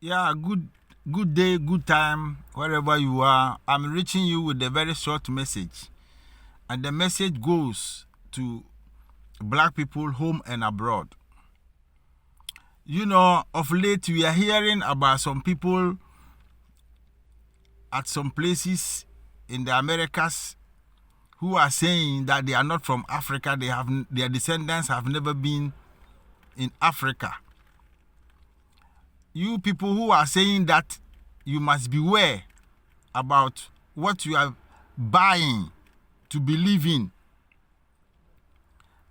Yeah, good day, good time, wherever you are. I'm reaching you with a very short message. And the message goes to black people home and abroad. You know, of late we are hearing about some people at some places in the Americas who are saying that they are not from Africa. Their descendants have never been in Africa. You people who are saying that, you must beware about what you are buying to believe in.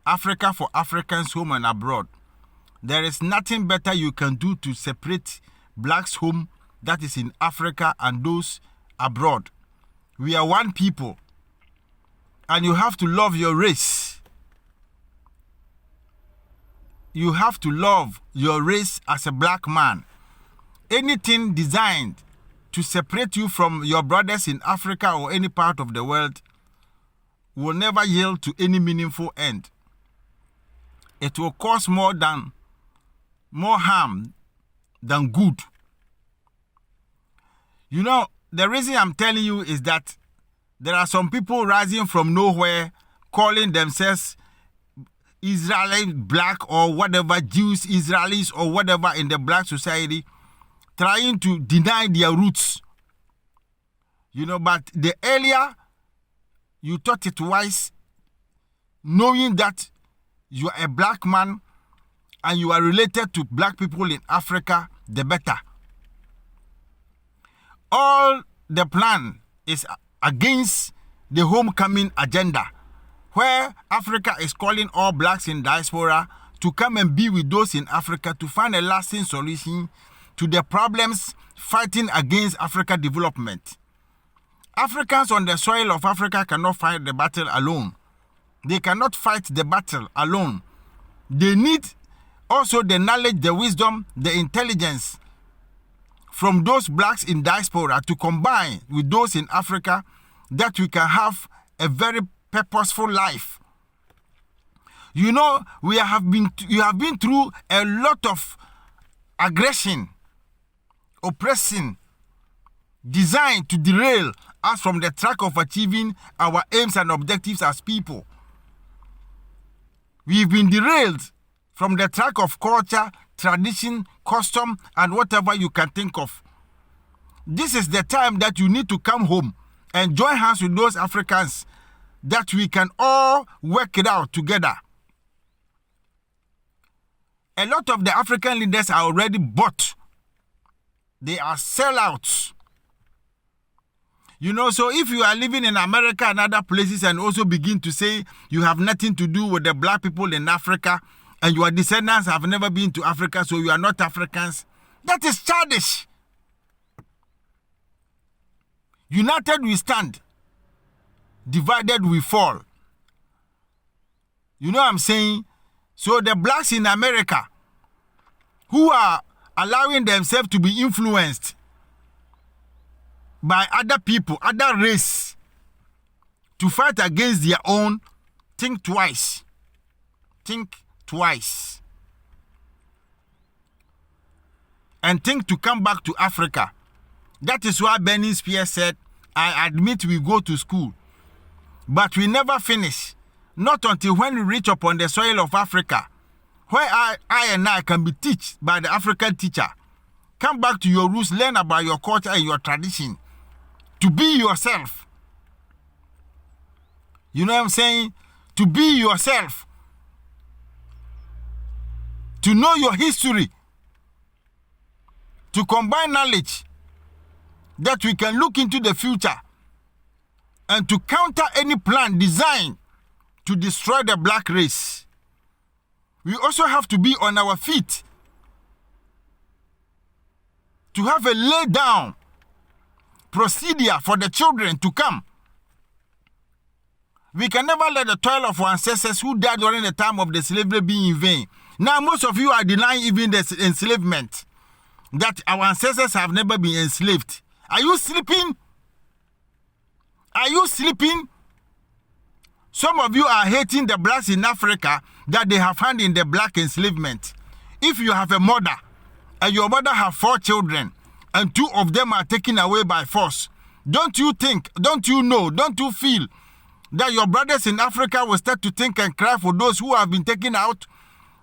Africa for Africans home and abroad. There is nothing better you can do to separate blacks home, that is in Africa, and those abroad. We are one people, and you have to love your race. You have to love your race as a black man. Anything designed to separate you from your brothers in Africa or any part of the world will never yield to any meaningful end. It will cause more harm than good. You know, the reason I'm telling you is that there are some people rising from nowhere calling themselves Israeli black or whatever, Jews, Israelis or whatever in the black society, trying to deny their roots. You know, but the earlier you thought it wise, knowing that you are a black man and you are related to black people in Africa, the better. All the plan is against the homecoming agenda, where Africa is calling all blacks in diaspora to come and be with those in Africa to find a lasting solution to the problems fighting against Africa development. Africans on the soil of Africa cannot fight the battle alone. They cannot fight the battle alone. They need also the knowledge, the wisdom, the intelligence from those blacks in diaspora to combine with those in Africa, that we can have a very purposeful life. You know, you have been through a lot of aggression, oppression, designed to derail us from the track of achieving our aims and objectives as people. We've been derailed from the track of culture, tradition, custom, and whatever you can think of. This is the time that you need to come home and join hands with those Africans, that we can all work it out together. A lot of the African leaders are already bought. They are sellouts. You know, so if you are living in America and other places and also begin to say you have nothing to do with the black people in Africa and your descendants have never been to Africa, so you are not Africans, that is childish. United we stand, divided we fall. You know what I'm saying? So the blacks in America who are allowing themselves to be influenced by other people, other race, to fight against their own, think twice. Think twice. And think to come back to Africa. That is why Benny Spears said, I admit we go to school, but we never finish. Not until when we reach upon the soil of Africa, where I can be taught by the African teacher. Come back to your roots, learn about your culture and your tradition, to be yourself. You know what I'm saying? To be yourself. To know your history. To combine knowledge, that we can look into the future and to counter any plan designed to destroy the black race. We also have to be on our feet, to have a lay down procedure for the children to come. We can never let the toil of our ancestors who died during the time of the slavery be in vain. Now most of you are denying even the enslavement, that our ancestors have never been enslaved. Are you sleeping? Are you sleeping? Some of you are hating the blacks in Africa that they have hand in the black enslavement. If you have a mother and your mother have 4 children, and 2 of them are taken away by force, don't you think, don't you know, don't you feel that your brothers in Africa will start to think and cry for those who have been taken out?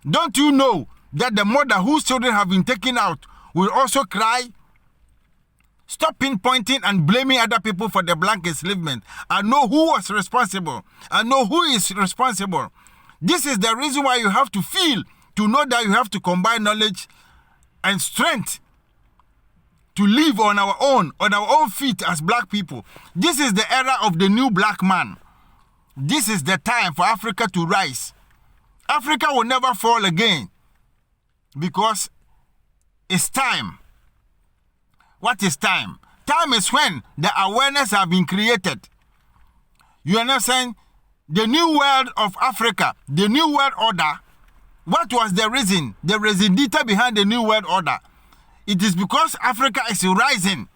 Don't you know that the mother whose children have been taken out will also cry? Stop pinpointing and blaming other people for the black enslavement. I know who was responsible. I know who is responsible. This is the reason why you have to feel, to know that you have to combine knowledge and strength to live on our own feet as black people. This is the era of the new black man. This is the time for Africa to rise. Africa will never fall again because it's time. What is time? Time is when the awareness has been created. You understand? The new world of Africa, the new world order, what was the reason? The residita behind the new world order. It is because Africa is rising.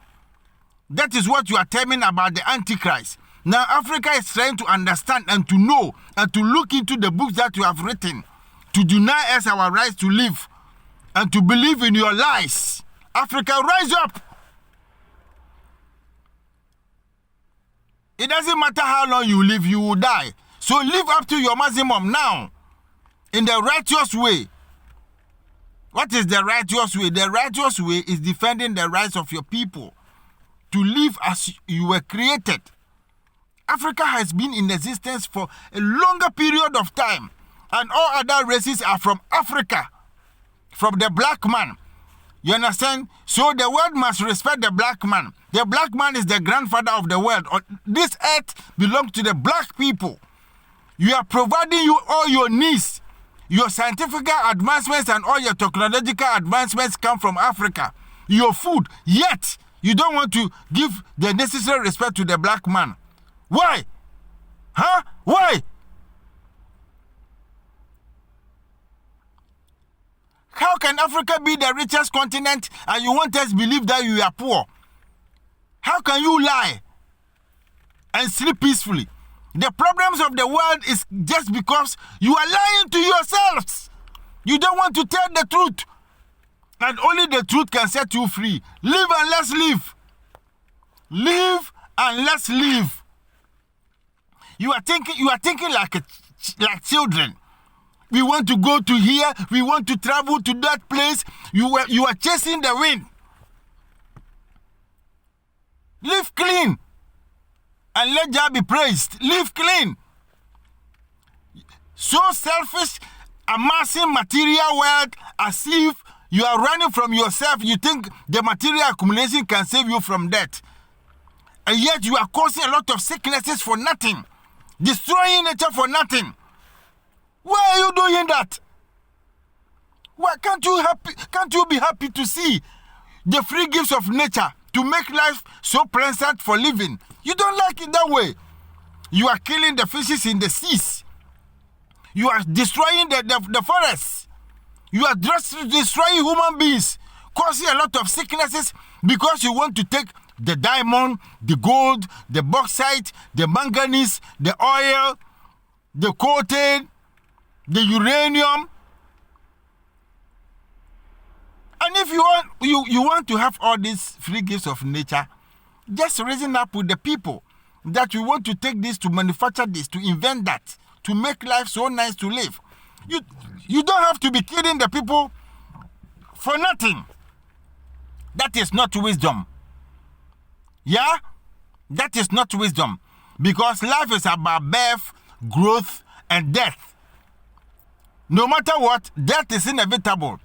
That is what you are telling about the Antichrist. Now Africa is trying to understand and to know and to look into the books that you have written to deny us our rights to live and to believe in your lies. Africa, rise up. It doesn't matter how long you live, you will die. So live up to your maximum now in the righteous way. What is the righteous way? The righteous way is defending the rights of your people to live as you were created. Africa has been in existence for a longer period of time, and all other races are from Africa, from the black man. You understand? So the world must respect the black man. The black man is the grandfather of the world. This earth belongs to the black people. You are providing you all your needs. Your scientific advancements and all your technological advancements come from Africa. Your food, yet you don't want to give the necessary respect to the black man. Why? Huh? Why? How can Africa be the richest continent and you want us to believe that you are poor? How can you lie and sleep peacefully? The problems of the world is just because you are lying to yourselves. You don't want to tell the truth. And only the truth can set you free. Live and let's live. Live and let's live. You are thinking like children. We want to go to here. We want to travel to that place. You are chasing the wind. Live clean. And let Jah be praised. Live clean. So selfish, amassing material wealth as if you are running from yourself. You think the material accumulation can save you from death. And yet you are causing a lot of sicknesses for nothing. Destroying nature for nothing. Why are you doing that? Why can't you be happy to see the free gifts of nature to make life so pleasant for living? You don't like it that way. You are killing the fishes in the seas. You are destroying the forests. You are just destroying human beings, causing a lot of sicknesses because you want to take the diamond, the gold, the bauxite, the manganese, the oil, the coating, the uranium. And if you want to have all these free gifts of nature, just reason up with the people that you want to take this, to manufacture this, to invent that, to make life so nice to live. You don't have to be killing the people for nothing. That is not wisdom. Yeah? That is not wisdom. Because life is about birth, growth, and death. No matter what, death is inevitable.